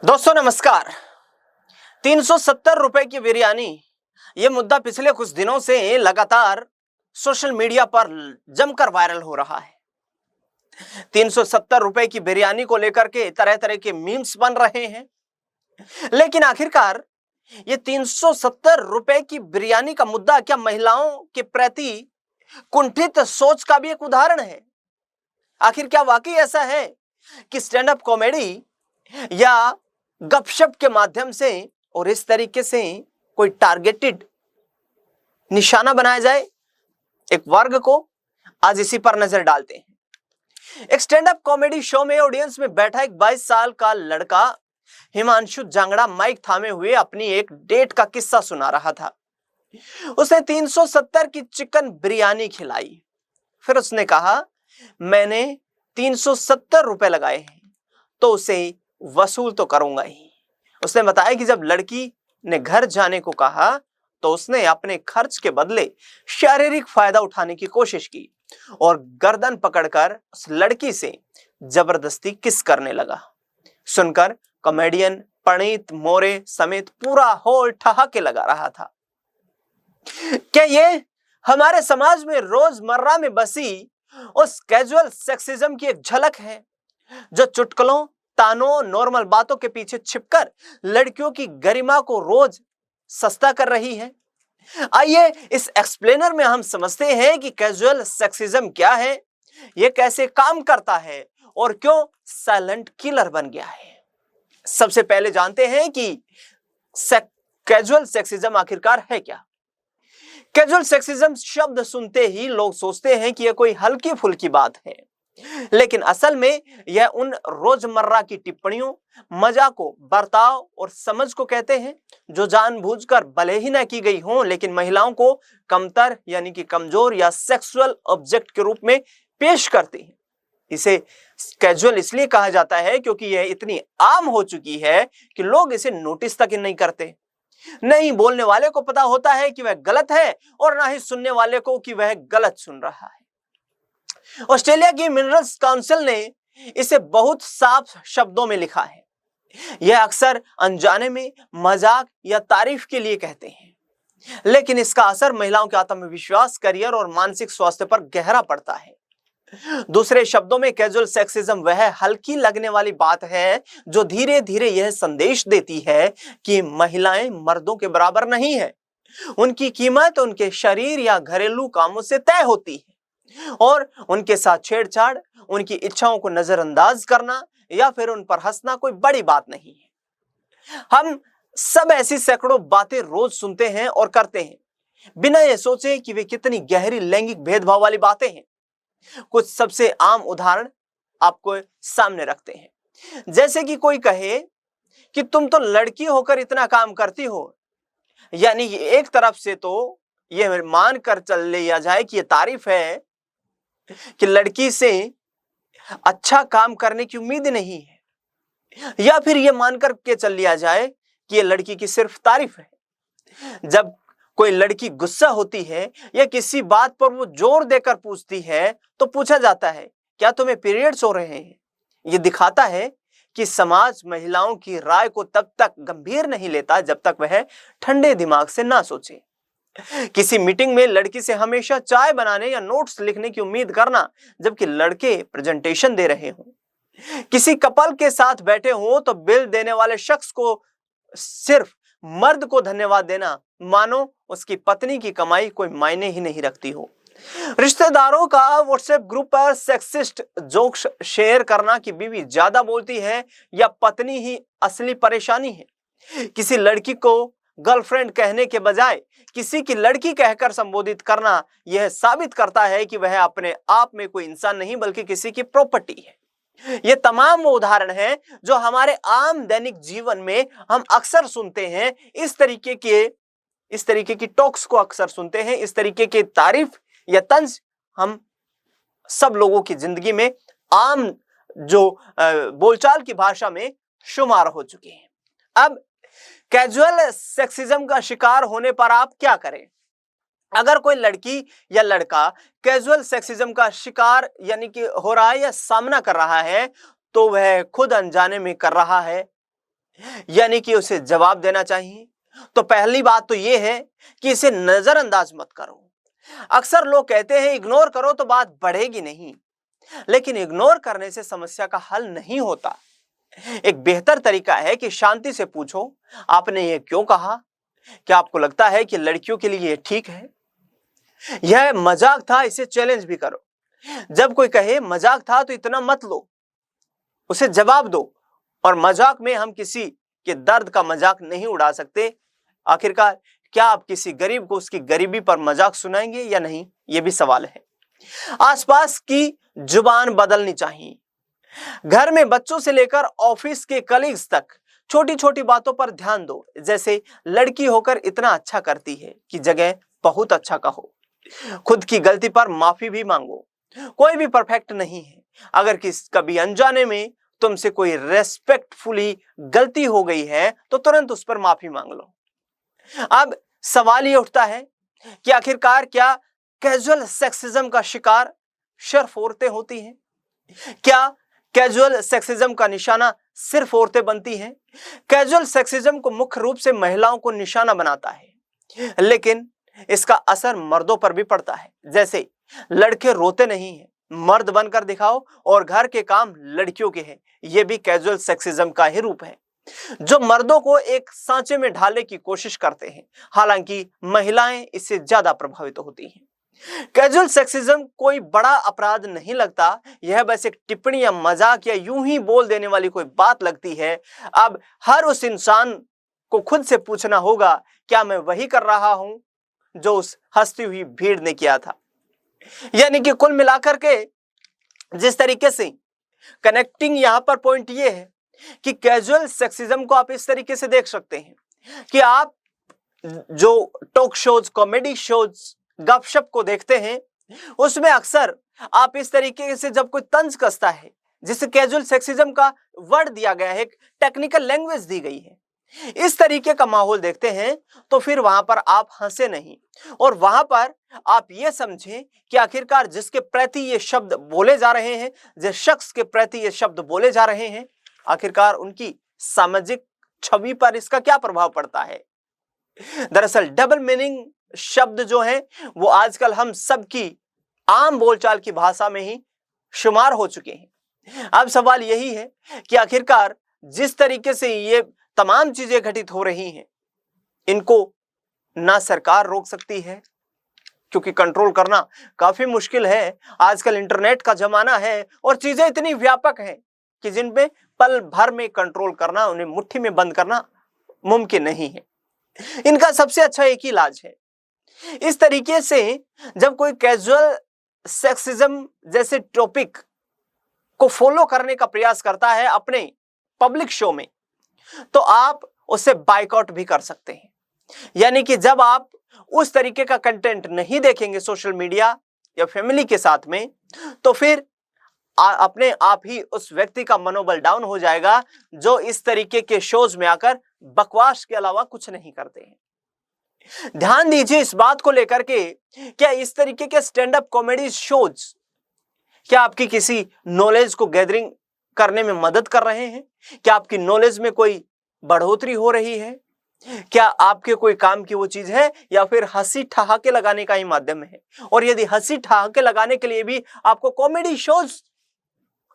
दोस्तों नमस्कार। 370 रुपए की बिरयानी, यह मुद्दा पिछले कुछ दिनों से लगातार सोशल मीडिया पर जमकर वायरल हो रहा है। 370 रुपए की बिरयानी को लेकर के तरह तरह के मीम्स बन रहे हैं। लेकिन आखिरकार ये 370 रुपए की बिरयानी का मुद्दा क्या महिलाओं के प्रति कुंठित सोच का भी एक उदाहरण है? आखिर क्या वाकई ऐसा है कि स्टैंड अप कॉमेडी या गपशप के माध्यम से और इस तरीके से कोई टारगेटेड निशाना बनाया जाए एक वर्ग को? आज इसी पर नजर डालते हैं। एक स्टैंड अप कॉमेडी शो में ऑडियंस में बैठा एक 22 साल का लड़का हिमांशु जांगड़ा माइक थामे हुए अपनी एक डेट का किस्सा सुना रहा था। उसने 370 की चिकन बिरयानी खिलाई। फिर उसने कहा, मैंने 370 रुपए लगाए हैं तो उसे वसूल तो करूंगा ही। उसने बताया कि जब लड़की ने घर जाने को कहा तो उसने अपने खर्च के बदले शारीरिक फायदा उठाने की कोशिश की और गर्दन पकड़कर उस लड़की से जबरदस्ती किस करने लगा। सुनकर कॉमेडियन प्रणीत मोरे समेत पूरा हॉल ठहाके लगा रहा था। क्या ये हमारे समाज में रोजमर्रा में बसी उस कैजुअल सेक्सिज्म की एक झलक है जो चुटकुलों, तानों, नॉर्मल बातों के पीछे छिपकर लड़कियों की गरिमा को रोज सस्ता कर रही है? आइए इस एक्सप्लेनर में हम समझते हैं कि कैजुअल सेक्सिज्म क्या है, यह कैसे काम करता है और क्यों साइलेंट किलर बन गया है। सबसे पहले जानते हैं कि कैजुअल सेक्सिज्म आखिरकार है क्या। कैजुअल सेक्सिज्म शब्द सुनते ही लोग सोचते हैं कि यह कोई हल्की फुल्की बात है, लेकिन असल में यह उन रोजमर्रा की टिप्पणियों, मजाकों, बर्ताव और समझ को कहते हैं जो जानबूझकर भले ही न की गई हो लेकिन महिलाओं को कमतर यानी कि कमजोर या सेक्सुअल ऑब्जेक्ट के रूप में पेश करती हैं। इसे कैजुअल इसलिए कहा जाता है क्योंकि यह इतनी आम हो चुकी है कि लोग इसे नोटिस तक नहीं करते। नहीं बोलने वाले को पता होता है कि वह गलत है और ना ही सुनने वाले को कि वह गलत सुन रहा है। ऑस्ट्रेलिया की मिनरल्स काउंसिल ने इसे बहुत साफ शब्दों में लिखा है। यह अक्सर अनजाने में मजाक या तारीफ के लिए कहते हैं, लेकिन इसका असर महिलाओं के आत्मविश्वास, करियर और मानसिक स्वास्थ्य पर गहरा पड़ता है। दूसरे शब्दों में कैजुअल सेक्सिज्म वह हल्की लगने वाली बात है जो धीरे धीरे यह संदेश देती है कि महिलाएं मर्दों के बराबर नहीं है। उनकी कीमत उनके शरीर या घरेलू कामों से तय होती है और उनके साथ छेड़छाड़, उनकी इच्छाओं को नजरअंदाज करना या फिर उन पर हंसना कोई बड़ी बात नहीं है। हम सब ऐसी सैकड़ों बातें रोज सुनते हैं और करते हैं बिना यह सोचे कि वे कितनी गहरी लैंगिक भेदभाव वाली बातें हैं। कुछ सबसे आम उदाहरण आपको सामने रखते हैं। जैसे कि कोई कहे कि तुम तो लड़की होकर इतना काम करती हो, यानी एक तरफ से तो यह मान कर चल लिया जाए कि यह तारीफ है कि लड़की से अच्छा काम करने की उम्मीद नहीं है, या फिर यह मानकर के चल लिया जाए कि यह लड़की की सिर्फ तारीफ है। जब कोई लड़की गुस्सा होती है या किसी बात पर वो जोर देकर पूछती है तो पूछा जाता है, क्या तुम्हें पीरियड्स हो रहे हैं? ये दिखाता है कि समाज महिलाओं की राय को तब तक गंभीर नहीं लेता जब तक वह ठंडे दिमाग से ना सोचे। किसी मीटिंग में लड़की से हमेशा चाय बनाने या नोट्स लिखने की उम्मीद करना जबकि लड़के प्रेजेंटेशन दे रहे हों। किसी कपल के साथ बैठे हो तो बिल देने वाले शख्स को सिर्फ मर्द को धन्यवाद देना मानो उसकी पत्नी की कमाई कोई मायने ही नहीं रखती हो। रिश्तेदारों का व्हाट्सएप ग्रुप पर सेक्सिस्ट जोक्स शेयर करना कि बीवी ज्यादा बोलती है या पत्नी ही असली परेशानी है। किसी लड़की को गर्लफ्रेंड कहने के बजाय किसी की लड़की कहकर संबोधित करना यह साबित करता है कि वह अपने आप में कोई इंसान नहीं बल्कि किसी की प्रॉपर्टी है। ये तमाम वो उदाहरण हैं जो हमारे आम दैनिक जीवन में हम अक्सर सुनते हैं। इस तरीके की टॉक्स को अक्सर सुनते हैं। इस तरीके की तारीफ या तंज हम सब लोगों की जिंदगी में आम जो बोलचाल की भाषा में शुमार हो चुके हैं। अब कैजुअल सेक्सिज्म का शिकार होने पर आप क्या करें? अगर कोई लड़की या लड़का कैजुअल सेक्सिज्म का शिकार यानी कि हो रहा है या सामना कर रहा है तो वह खुद अनजाने में कर रहा है यानी कि उसे जवाब देना चाहिए। तो पहली बात तो यह है कि इसे नजरअंदाज मत करो। अक्सर लोग कहते हैं इग्नोर करो तो बात बढ़ेगी नहीं, लेकिन इग्नोर करने से समस्या का हल नहीं होता। एक बेहतर तरीका है कि शांति से पूछो, आपने ये क्यों कहा? क्या आपको लगता है कि लड़कियों के लिए ये ठीक है? यह मजाक था, इसे चैलेंज भी करो। जब कोई कहे मजाक था तो इतना मत लो, उसे जवाब दो। और मजाक में हम किसी के दर्द का मजाक नहीं उड़ा सकते। आखिरकार क्या आप किसी गरीब को उसकी गरीबी पर मजाक सुनाएंगे या नहीं, यह भी सवाल है। आसपास की जुबान बदलनी चाहिए। घर में बच्चों से लेकर ऑफिस के कलीग्स तक छोटी छोटी बातों पर ध्यान दो। जैसे लड़की होकर इतना अच्छा करती है कि जगह बहुत अच्छा कहो। खुद की गलती पर माफी भी मांगो। कोई भी परफेक्ट नहीं है। अगर कभी अनजाने में तुमसे कोई रेस्पेक्टफुली गलती हो गई है तो तुरंत उस पर माफी मांग लो। अब सवाल ये उठता है कि आखिरकार क्या कैजुअल सेक्सिज्म का शिकार सिर्फ औरतें होती हैं? क्या कैजुअल सेक्सिज्म का निशाना सिर्फ औरतें बनती हैं? कैजुअल सेक्सिज्म को मुख्य रूप से महिलाओं को निशाना बनाता है, लेकिन इसका असर मर्दों पर भी पड़ता है। जैसे लड़के रोते नहीं हैं, मर्द बनकर दिखाओ और घर के काम लड़कियों के हैं। यह भी कैजुअल सेक्सिज्म का ही रूप है, जो मर्दों को एक सांचे में ढालने की कोशिश करते हैं। हालांकि महिलाएं इससे ज्यादा प्रभावित होती हैं। कैजुअल सेक्सिज्म कोई बड़ा अपराध नहीं लगता, यह बस एक टिप्पणी या मजाक या यूं ही बोल देने वाली कोई बात लगती है। अब हर उस इंसान को खुद से पूछना होगा, क्या मैं वही कर रहा हूं जो उस हंसती हुई भीड़ ने किया था? यानी कि कुल मिलाकर के जिस तरीके से कनेक्टिंग यहां पर पॉइंट ये है कि कैजुअल सेक्सिज्म को आप इस तरीके से देख सकते हैं कि आप जो टॉक शोज, कॉमेडी शोज, गपशप को देखते हैं, उसमें अक्सर आप इस तरीके से जब कोई तंज कसता है, जिसे कैजुअल सेक्सिज्म का वर्ड दिया गया है, एक टेक्निकल लैंग्वेज दी गई है, इस तरीके का माहौल देखते हैं, तो फिर वहां पर आप हंसे नहीं और वहां पर आप ये समझें कि आखिरकार जिसके प्रति ये शब्द बोले जा रहे हैं, जिस शख्स के प्रति ये शब्द बोले जा रहे हैं, आखिरकार उनकी सामाजिक छवि पर इसका क्या प्रभाव पड़ता है। दरअसल डबल मीनिंग शब्द जो है वो आजकल हम सबकी आम बोलचाल की भाषा में ही शुमार हो चुके हैं। अब सवाल यही है कि आखिरकार जिस तरीके से ये तमाम चीजें घटित हो रही हैं, इनको ना सरकार रोक सकती है, क्योंकि कंट्रोल करना काफी मुश्किल है। आजकल इंटरनेट का जमाना है और चीजें इतनी व्यापक हैं कि जिनपे पल भर में कंट्रोल करना, उन्हें मुट्ठी में बंद करना मुमकिन नहीं है। इनका सबसे अच्छा एक ही इलाज है। इस तरीके से जब कोई कैजुअल सेक्सिज्म जैसे टॉपिक को फॉलो करने का प्रयास करता है अपने पब्लिक शो में, तो आप उसे बायकॉट भी कर सकते हैं। यानी कि जब आप उस तरीके का कंटेंट नहीं देखेंगे सोशल मीडिया या फैमिली के साथ में, तो फिर अपने आप ही उस व्यक्ति का मनोबल डाउन हो जाएगा जो इस तरीके के शोज में आकर बकवास के अलावा कुछ नहीं करते हैं। ध्यान दीजिए इस बात को लेकर के, क्या इस तरीके के स्टैंड अप कॉमेडी शोज क्या आपकी किसी नॉलेज को गैदरिंग करने में मदद कर रहे हैं? क्या आपकी नॉलेज में कोई बढ़ोतरी हो रही है? क्या आपके कोई काम की वो चीज है, या फिर हंसी ठहाके लगाने का ही माध्यम है? और यदि हंसी ठहाके लगाने के लिए भी आपको कॉमेडी शोज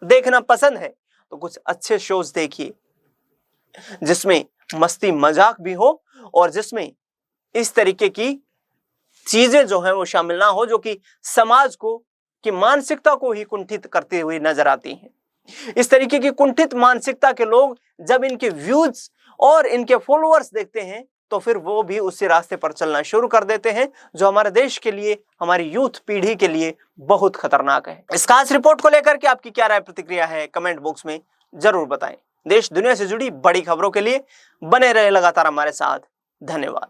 देखना पसंद है, तो कुछ अच्छे शोज देखिए जिसमें मस्ती मजाक भी हो और जिसमें इस तरीके की चीजें जो है वो शामिल ना हो, जो कि समाज को की मानसिकता को ही कुंठित करते हुए नजर आती हैं। इस तरीके की कुंठित मानसिकता के लोग जब इनके व्यूज और इनके फॉलोअर्स देखते हैं, तो फिर वो भी उसी रास्ते पर चलना शुरू कर देते हैं, जो हमारे देश के लिए, हमारी यूथ पीढ़ी के लिए बहुत खतरनाक है। इस खास रिपोर्ट को लेकर के आपकी क्या राय प्रतिक्रिया है, कमेंट बॉक्स में जरूर बताएं। देश दुनिया से जुड़ी बड़ी खबरों के लिए बने रहे लगातार हमारे साथ। धन्यवाद।